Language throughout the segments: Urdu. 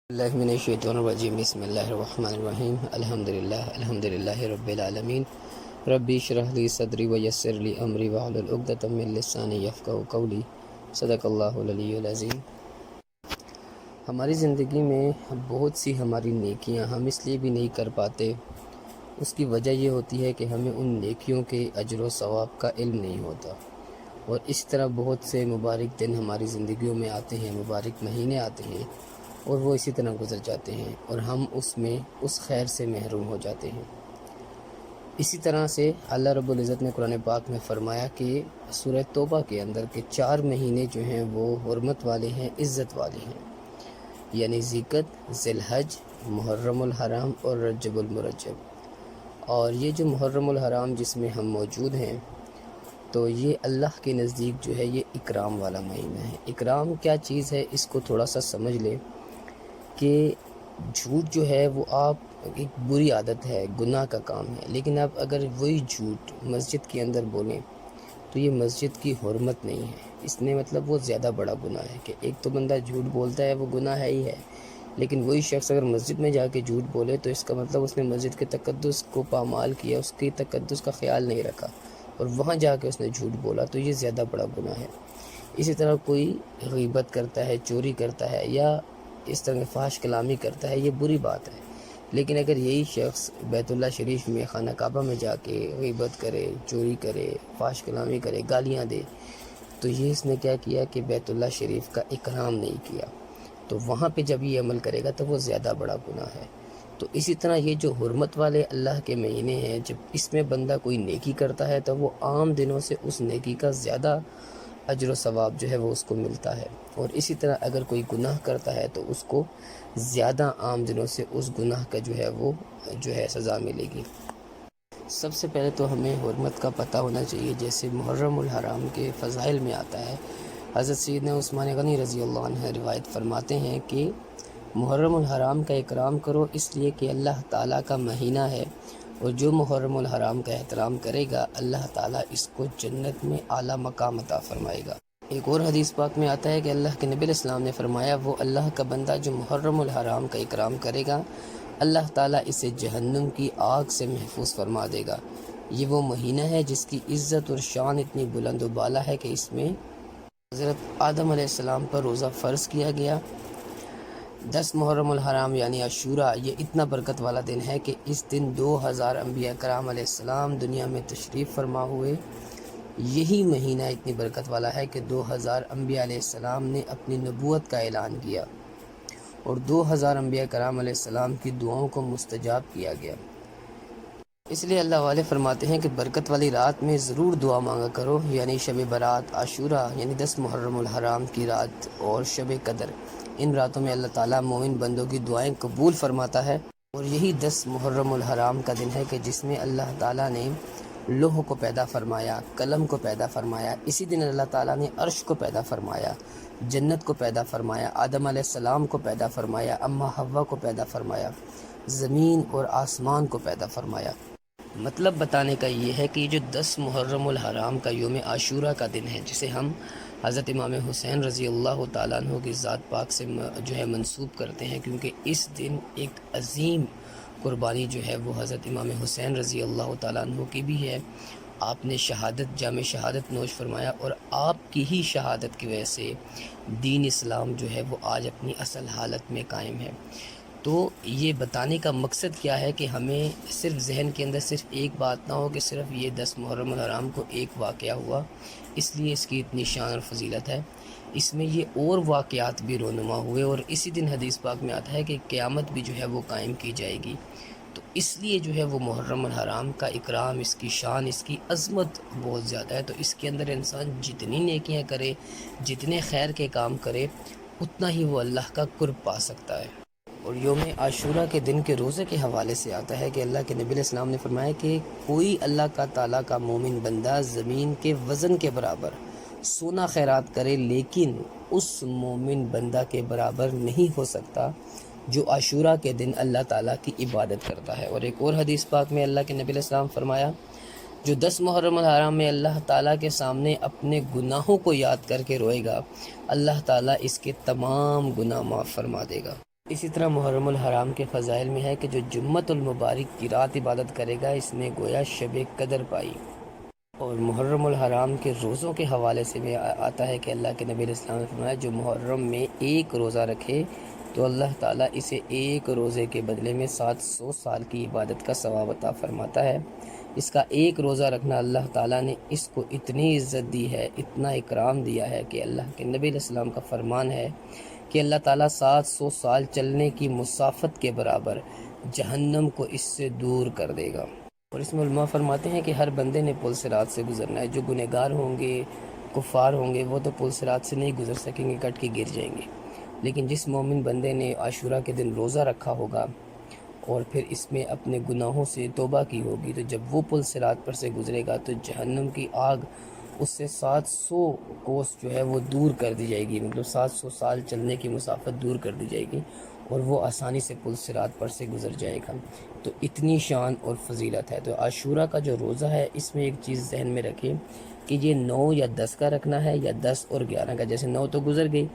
اللہ من الشیطان الرجیم بسم اللہ الرحمن الرحیم الحمدللہ رب العالمین ربی اشرح لی صدری ویسر لی امری واحلل عقدۃ من لسانی یفقہوا قولی صدق اللہ العلی العظیم۔ ہماری زندگی میں بہت سی ہماری نیکیاں ہم اس لیے بھی نہیں کر پاتے، اس کی وجہ یہ ہوتی ہے کہ ہمیں ان نیکیوں کے اجر و ثواب کا علم نہیں ہوتا، اور اس طرح بہت سے مبارک دن ہماری زندگیوں میں آتے ہیں، مبارک مہینے آتے ہیں، اور وہ اسی طرح گزر جاتے ہیں اور ہم اس خیر سے محروم ہو جاتے ہیں۔ اسی طرح سے اللہ رب العزت نے قرآن پاک میں فرمایا کہ سورہ توبہ کے اندر کے 4 مہینے جو ہیں وہ حرمت والے ہیں، عزت والے ہیں، یعنی ذیقعد، ذی الحج، محرم الحرام اور رجب المرجب۔ اور یہ جو محرم الحرام جس میں ہم موجود ہیں، تو یہ اللہ کے نزدیک جو ہے یہ اکرام والا مہینہ ہے۔ اکرام کیا چیز ہے اس کو تھوڑا سا سمجھ لیں کہ جھوٹ جو ہے وہ آپ ایک بری عادت ہے، گناہ کا کام ہے، لیکن آپ اگر وہی جھوٹ مسجد کے اندر بولیں تو یہ مسجد کی حرمت نہیں ہے، اس نے مطلب وہ زیادہ بڑا گناہ ہے کہ ایک تو بندہ جھوٹ بولتا ہے وہ گناہ ہے ہی ہے، لیکن وہی شخص اگر مسجد میں جا کے جھوٹ بولے تو اس کا مطلب اس نے مسجد کے تقدس کو پامال کیا، اس کی تقدس کا خیال نہیں رکھا اور وہاں جا کے اس نے جھوٹ بولا، تو یہ زیادہ بڑا گناہ ہے۔ اسی طرح کوئی غیبت کرتا ہے، چوری کرتا ہے یا اس طرح فحش کلامی کرتا ہے، یہ بری بات ہے، لیکن اگر یہی شخص بیت اللہ شریف میں خانہ کعبہ میں جا کے غیبت کرے، چوری کرے، فحش کلامی کرے، گالیاں دے، تو یہ اس نے کیا کیا کہ بیت اللہ شریف کا اکرام نہیں کیا، تو وہاں پہ جب یہ عمل کرے گا تو وہ زیادہ بڑا گناہ ہے۔ تو اسی طرح یہ جو حرمت والے اللہ کے مہینے ہیں، جب اس میں بندہ کوئی نیکی کرتا ہے تو وہ عام دنوں سے اس نیکی کا زیادہ اجر و ثواب جو ہے وہ اس کو ملتا ہے، اور اسی طرح اگر کوئی گناہ کرتا ہے تو اس کو زیادہ عام دنوں سے اس گناہ کا جو ہے وہ سزا ملے گی۔ سب سے پہلے تو ہمیں حرمت کا پتہ ہونا چاہیے، جیسے محرم الحرام کے فضائل میں آتا ہے، حضرت سیدنا عثمان غنی رضی اللہ عنہ روایت فرماتے ہیں کہ محرم الحرام کا اکرام کرو، اس لیے کہ اللہ تعالیٰ کا مہینہ ہے، اور جو محرم الحرام کا احترام کرے گا اللہ تعالیٰ اس کو جنت میں اعلیٰ مقام عطا فرمائے گا۔ ایک اور حدیث پاک میں آتا ہے کہ اللہ کے نبی علیہ السلام نے فرمایا، وہ اللہ کا بندہ جو محرم الحرام کا اکرام کرے گا اللہ تعالیٰ اسے جہنم کی آگ سے محفوظ فرما دے گا۔ یہ وہ مہینہ ہے جس کی عزت اور شان اتنی بلند و بالا ہے کہ اس میں حضرت آدم علیہ السلام پر روزہ فرض کیا گیا۔ 10 محرم الحرام یعنی عاشورہ، یہ اتنا برکت والا دن ہے کہ اس دن 2000 انبیاء کرام علیہ السلام دنیا میں تشریف فرما ہوئے۔ یہی مہینہ اتنی برکت والا ہے کہ 2000 انبیاء علیہ السلام نے اپنی نبوت کا اعلان کیا، اور 2000 انبیاء کرام علیہ السلام کی دعاؤں کو مستجاب کیا گیا۔ اس لیے اللہ والے فرماتے ہیں کہ برکت والی رات میں ضرور دعا مانگا کرو، یعنی شب برات، عاشورہ یعنی 10 محرم الحرام کی رات اور شب قدر، ان راتوں میں اللہ تعالیٰ مومن بندوں کی دعائیں قبول فرماتا ہے، اور یہی 10 محرم الحرام کا دن ہے کہ جس میں اللہ تعالیٰ نے لوح کو پیدا فرمایا، قلم کو پیدا فرمایا، اسی دن اللہ تعالیٰ نے عرش کو پیدا فرمایا، جنت کو پیدا فرمایا، آدم علیہ السلام کو پیدا فرمایا، اماں حوا کو پیدا فرمایا، زمین اور آسمان کو پیدا فرمایا۔ مطلب بتانے کا یہ ہے کہ یہ جو 10 محرم الحرام کا یوم عاشورہ کا دن ہے، جسے ہم حضرت امام حسین رضی اللہ تعالیٰ عنہ کی ذات پاک سے جو ہے منسوب کرتے ہیں، کیونکہ اس دن ایک عظیم قربانی جو ہے وہ حضرت امام حسین رضی اللہ تعالیٰ عنہ کی بھی ہے۔ آپ نے شہادت، جام شہادت نوش فرمایا، اور آپ کی ہی شہادت کی وجہ سے دین اسلام جو ہے وہ آج اپنی اصل حالت میں قائم ہے۔ تو یہ بتانے کا مقصد کیا ہے کہ ہمیں صرف ذہن کے اندر صرف ایک بات نہ ہو کہ صرف یہ 10 محرم الحرام کو ایک واقعہ ہوا اس لیے اس کی اتنی شان اور فضیلت ہے، اس میں یہ اور واقعات بھی رونما ہوئے، اور اسی دن حدیث پاک میں آتا ہے کہ قیامت بھی جو ہے وہ قائم کی جائے گی۔ تو اس لیے جو ہے وہ محرم الحرام کا اکرام، اس کی شان، اس کی عظمت بہت زیادہ ہے، تو اس کے اندر انسان جتنی نیکیاں کرے، جتنے خیر کے کام کرے، اتنا ہی وہ اللہ کا قرب پا سکتا ہے۔ اور یوم عاشورہ کے دن کے روزے کے حوالے سے آتا ہے کہ اللہ کے نبی علیہ السلام نے فرمایا کہ کوئی اللہ کا تعالیٰ کا مومن بندہ زمین کے وزن کے برابر سونا خیرات کرے، لیکن اس مومن بندہ کے برابر نہیں ہو سکتا جو عاشورہ کے دن اللہ تعالیٰ کی عبادت کرتا ہے۔ اور ایک اور حدیث پاک میں اللہ کے نبی علیہ السلام فرمایا، جو 10 محرم الحرام میں اللہ تعالیٰ کے سامنے اپنے گناہوں کو یاد کر کے روئے گا، اللہ تعالیٰ اس کے تمام گناہ معاف فرما دے گا۔ اسی طرح محرم الحرام کے فضائل میں ہے کہ جو جمعۃ المبارک کی رات عبادت کرے گا اس نے گویا شب قدر پائی۔ اور محرم الحرام کے روزوں کے حوالے سے بھی آتا ہے کہ اللہ کے نبی علیہ السلام نے فرمایا جو محرم میں ایک روزہ رکھے تو اللہ تعالیٰ اسے ایک روزے کے بدلے میں 700 سال کی عبادت کا ثواب عطا فرماتا ہے۔ اس کا ایک روزہ رکھنا اللہ تعالیٰ نے اس کو اتنی عزت دی ہے، اتنا اکرام دیا ہے کہ اللہ کے نبی علیہ السلام کا فرمان ہے کہ اللہ تعالیٰ 700 سال چلنے کی مسافت کے برابر جہنم کو اس سے دور کر دے گا۔ اور اس میں علماء فرماتے ہیں کہ ہر بندے نے پل صراط سے گزرنا ہے۔ جو گنہگار ہوں گے، کفار ہوں گے، وہ تو پل صراط سے نہیں گزر سکیں گے، کٹ کے گر جائیں گے۔ لیکن جس مومن بندے نے عاشورہ کے دن روزہ رکھا ہوگا اور پھر اس میں اپنے گناہوں سے توبہ کی ہوگی تو جب وہ پل صراط پر سے گزرے گا تو جہنم کی آگ اس سے 700 کوس جو ہے وہ دور کر دی جائے گی، مطلب 700 سال چلنے کی مسافت دور کر دی جائے گی اور وہ آسانی سے پل صراط پر سے گزر جائے گا۔ تو اتنی شان اور فضیلت ہے۔ تو عاشورہ کا جو روزہ ہے اس میں ایک چیز ذہن میں رکھیں کہ یہ 9 یا 10 کا رکھنا ہے یا 10 اور 11 کا، جیسے 9 تو گزر گئی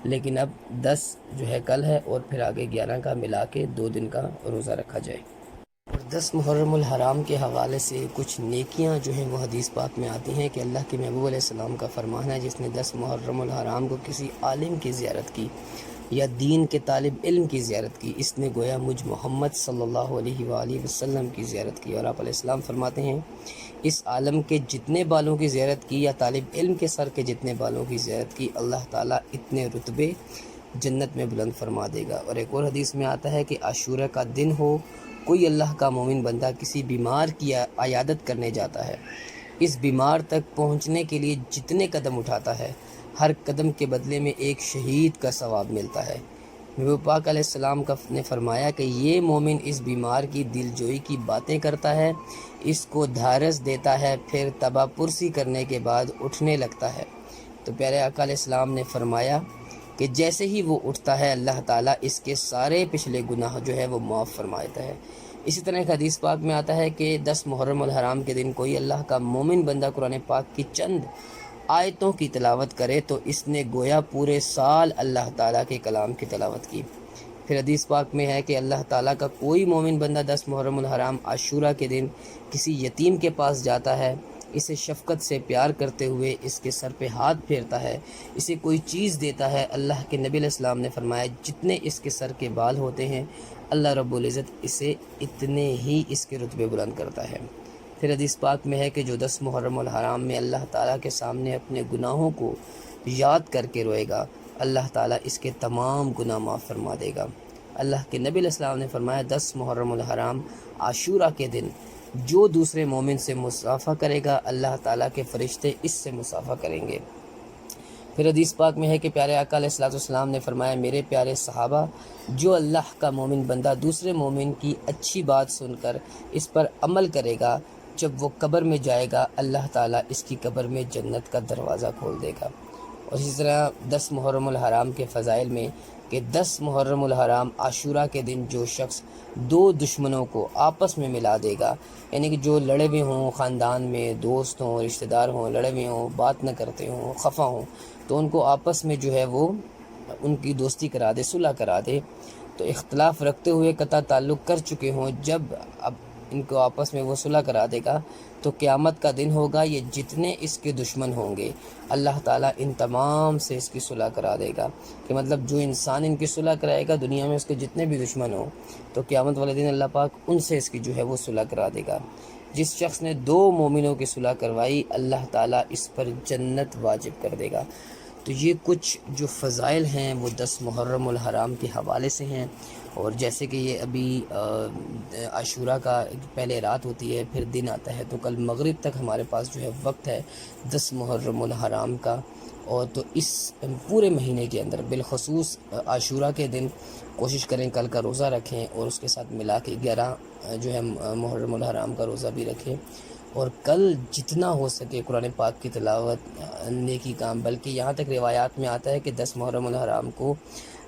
لیکن اب 10 جو ہے کل ہے اور پھر آگے 11 کا ملا کے 2 دن کا روزہ رکھا جائے۔ اور 10 محرم الحرام کے حوالے سے کچھ نیکیاں جو ہیں وہ حدیث پاک میں آتی ہیں کہ اللہ کے محبوب علیہ السلام کا فرمان ہے جس نے 10 محرم الحرام کو کسی عالم کی زیارت کی یا دین کے طالب علم کی زیارت کی، اس نے گویا مجھ محمد صلی اللہ علیہ وآلہ وسلم کی زیارت کی۔ اور آپ علیہ السلام فرماتے ہیں اس عالم کے جتنے بالوں کی زیارت کی یا طالب علم کے سر کے جتنے بالوں کی زیارت کی اللہ تعالیٰ اتنے رتبے جنت میں بلند فرما دے گا۔ اور ایک اور حدیث میں آتا ہے کہ عاشورہ کا دن ہو، کوئی اللہ کا مومن بندہ کسی بیمار کی عیادت کرنے جاتا ہے، اس بیمار تک پہنچنے کے لیے جتنے قدم اٹھاتا ہے ہر قدم کے بدلے میں ایک شہید کا ثواب ملتا ہے۔ محبوب پاک علیہ السلام نے فرمایا کہ یہ مومن اس بیمار کی دل جوئی کی باتیں کرتا ہے، اس کو دھارس دیتا ہے، پھر تباہ پرسی کرنے کے بعد اٹھنے لگتا ہے تو پیارے آقا علیہ السلام نے فرمایا کہ جیسے ہی وہ اٹھتا ہے اللہ تعالیٰ اس کے سارے پچھلے گناہ جو ہے وہ معاف فرما دیتا ہے۔ اسی طرح ایک حدیث پاک میں آتا ہے کہ 10 محرم الحرام کے دن کوئی اللہ کا مومن بندہ قرآن پاک کی چند آیتوں کی تلاوت کرے تو اس نے گویا پورے سال اللہ تعالیٰ کے کلام کی تلاوت کی۔ پھر حدیث پاک میں ہے کہ اللہ تعالیٰ کا کوئی مومن بندہ 10 محرم الحرام عاشورہ کے دن کسی یتیم کے پاس جاتا ہے، اسے شفقت سے پیار کرتے ہوئے اس کے سر پہ ہاتھ پھیرتا ہے، اسے کوئی چیز دیتا ہے، اللہ کے نبی علیہ السلام نے فرمایا جتنے اس کے سر کے بال ہوتے ہیں اللہ رب العزت اسے اتنے ہی اس کے رتبے بلند کرتا ہے۔ پھر حدیث پاک میں ہے کہ جو 10 محرم الحرام میں اللہ تعالیٰ کے سامنے اپنے گناہوں کو یاد کر کے روئے گا اللہ تعالیٰ اس کے تمام گناہ معاف فرما دے گا۔ اللہ کے نبی علیہ السلام نے فرمایا 10 محرم الحرام عاشورہ کے دن جو دوسرے مومن سے مصافحہ کرے گا اللہ تعالیٰ کے فرشتے اس سے مصافحہ کریں گے۔ پھر حدیث پاک میں ہے کہ پیارے آقا علیہ السلام نے فرمایا میرے پیارے صحابہ جو اللہ کا مومن بندہ دوسرے مومن کی اچھی بات سن کر اس پر عمل کرے گا جب وہ قبر میں جائے گا اللہ تعالیٰ اس کی قبر میں جنت کا دروازہ کھول دے گا۔ اور اسی طرح 10 محرم الحرام کے فضائل میں کہ 10 محرم الحرام عاشورہ کے دن جو شخص 2 دشمنوں کو آپس میں ملا دے گا، یعنی کہ جو لڑے ہوئے ہوں خاندان میں، دوست ہوں، رشتہ دار ہوں، لڑے ہوئے ہوں، بات نہ کرتے ہوں، خفا ہوں، تو ان کو آپس میں جو ہے وہ ان کی دوستی کرا دے، صلح کرا دے، تو اختلاف رکھتے ہوئے قطع تعلق کر چکے ہوں جب اب ان کو آپس میں وہ صلح کرا دے گا تو قیامت کا دن ہوگا یہ جتنے اس کے دشمن ہوں گے اللہ تعالیٰ ان تمام سے اس کی صلح کرا دے گا، کہ مطلب جو انسان ان کی صلح کرائے گا دنیا میں اس کے جتنے بھی دشمن ہوں تو قیامت والے دن اللہ پاک ان سے اس کی جو ہے وہ صلح کرا دے گا۔ جس شخص نے 2 مومنوں کی صلح کروائی اللہ تعالیٰ اس پر جنت واجب کر دے گا۔ تو یہ کچھ جو فضائل ہیں وہ 10 محرم الحرام کے حوالے سے ہیں۔ اور جیسے کہ یہ ابھی عاشورہ کا پہلے رات ہوتی ہے پھر دن آتا ہے تو کل مغرب تک ہمارے پاس جو ہے وقت ہے 10 محرم الحرام کا، اور تو اس پورے مہینے کے اندر بالخصوص عاشورہ کے دن کوشش کریں کل کا روزہ رکھیں اور اس کے ساتھ ملا کے 11 جو ہے محرم الحرام کا روزہ بھی رکھیں، اور کل جتنا ہو سکے قرآن پاک کی تلاوت، نیکی کام، بلکہ یہاں تک روایات میں آتا ہے کہ 10 محرم الحرام کو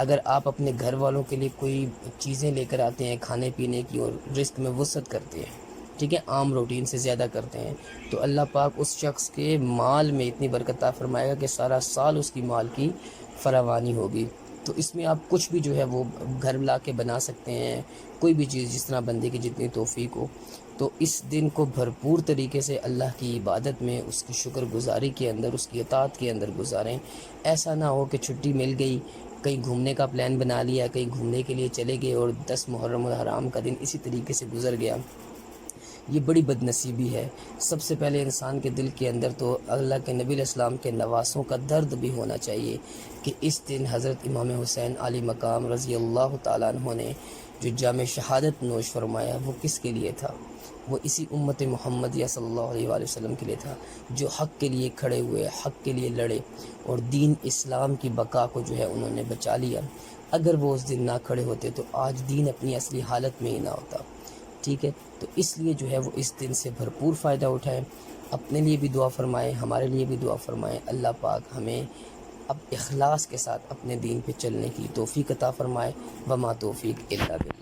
اگر آپ اپنے گھر والوں کے لیے کوئی چیزیں لے کر آتے ہیں کھانے پینے کی اور رزق میں وسعت کرتے ہیں، ٹھیک ہے، عام روٹین سے زیادہ کرتے ہیں، تو اللہ پاک اس شخص کے مال میں اتنی برکت عطا فرمائے گا کہ سارا سال اس کی مال کی فراوانی ہوگی۔ تو اس میں آپ کچھ بھی جو ہے وہ گھر لا کے بنا سکتے ہیں، کوئی بھی چیز جس طرح بندے کی جتنی توفیق ہو، تو اس دن کو بھرپور طریقے سے اللہ کی عبادت میں، اس کی شکر گزاری کے اندر، اس کی اطاعت کے اندر گزاریں۔ ایسا نہ ہو کہ چھٹی مل گئی، کہیں گھومنے کا پلان بنا لیا، کہیں گھومنے کے لیے چلے گئے اور 10 محرم الحرام کا دن اسی طریقے سے گزر گیا، یہ بڑی بد نصیبی ہے۔ سب سے پہلے انسان کے دل کے اندر تو اللہ کے نبی علیہ السلام کے نواسوں کا درد بھی ہونا چاہیے کہ اس دن حضرت امام حسین علی مقام رضی اللہ تعالیٰ عنہ نے جو جام شہادت نوش فرمایا، وہ کس کے لیے تھا؟ وہ اسی امت محمدیہ صلی اللہ علیہ وآلہ وسلم کے لیے تھا، جو حق کے لیے کھڑے ہوئے، حق کے لیے لڑے اور دین اسلام کی بقا کو جو ہے انہوں نے بچا لیا۔ اگر وہ اس دن نہ کھڑے ہوتے تو آج دین اپنی اصلی حالت میں ہی نہ ہوتا، ٹھیک ہے؟ تو اس لیے جو ہے وہ اس دن سے بھرپور فائدہ اٹھائیں، اپنے لیے بھی دعا فرمائیں، ہمارے لیے بھی دعا فرمائیں۔ اللہ پاک ہمیں اب اخلاص کے ساتھ اپنے دین پہ چلنے کی توفیق عطا فرمائے۔ وما توفیق الا باللہ۔